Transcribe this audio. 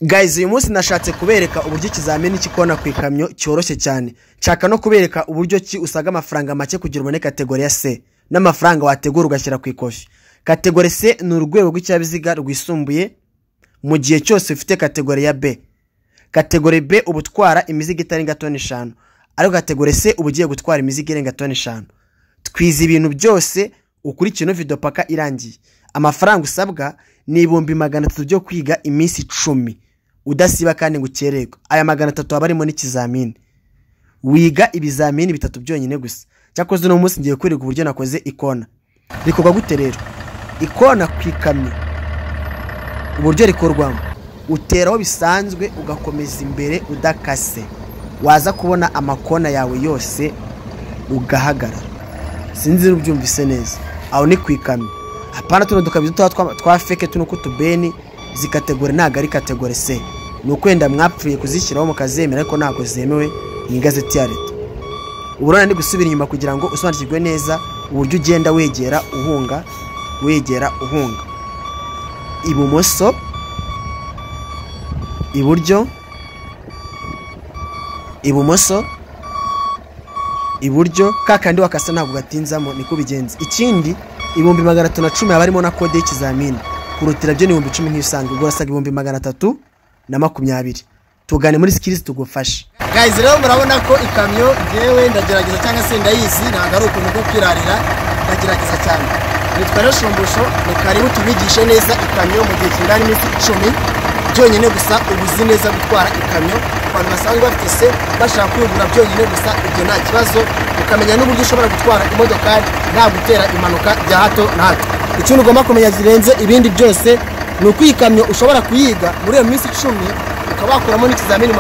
Guys, uyu munsi nashatse kubereka uburyo ikizamini cy'ikona ku ikamyo cyoroshye cyane. Nshaka no kubereka uburyo ki usaga amafaranga make kugira ubone kategori ya C n'amafaranga wategura ugashyira ku ikofi. Kategori C ni urwego rw'icyabiziga rwisumbuye mu gihe cyose ufite kategori ya B. Kategori B ubutwara imizigo itarenga toni 5, ariko kategori C ubugiye gutwara imizigo irenga toni 5. Twize ibintu byose ukurikira video paka irangiye. Amafaranga usabwa ni 300 byo kwiga iminsi 10 udasiba kandi ngukererwa. Aya 300 abarimo n'ikizamini. Wiga ibizamini 3 byonyine gusa. Cyakoze no munsi ngiye kwiga uburyo nakoze ikona. Rikorwa gute rero? Ikona kwikamye uburyo rikorwamo, uteraho bisanzwe ugakomeza imbere udakase. Waza kubona amakona yawe yose ugahagarara. Sinzi ubyumvise neza. Aho ni kwikamye. Hapana tuno dukabizo twa feke tuno kutubeni zikategori naga ari kategori C. Nukwenda mwapfuye kuzishyiraho mukazemera ariko ntago zemewe mu igazeti ya leta. Uburana ni gusubira inyuma kugira ngo usobanukirwe neza uburyo ugenda wegera uhunga ibumoso, iburyo, iburyo kakandi wakasa ntabwo gatinzamo niko bigenze. Ikindi 310 abarimo na kode y'ikizamini kurutira byo ni 10,000 nk'isanzwe ubwo rasaga 320. Tugane muri skills tugufasha. Guys, rero murabona ko ikamyo ngewe ndagerageza cyangwa se ndayizi ntago ari ukuntu bwo kwirarira, ndagerageza cyane. Nitwa Rashumbusho, ni karibu tubigishe neza ikamyo mu gihe kingana iminsi 10 byonyine gusa. Ubuzi neza gutwara ikamyo abantu basanzwe bafite se bashaka kwigura byonyine gusa, ibyo nta kibazo. Ukamenya n'uburyo ushobora gutwara imodoka nta gutera impanuka bya hato na hato. Ikintu ugomba kumenya zirenze ibindi byose ni uko ikamyo ushobora kuyiga muri iyo minsi 10 ukabakuramo n'ikizamini.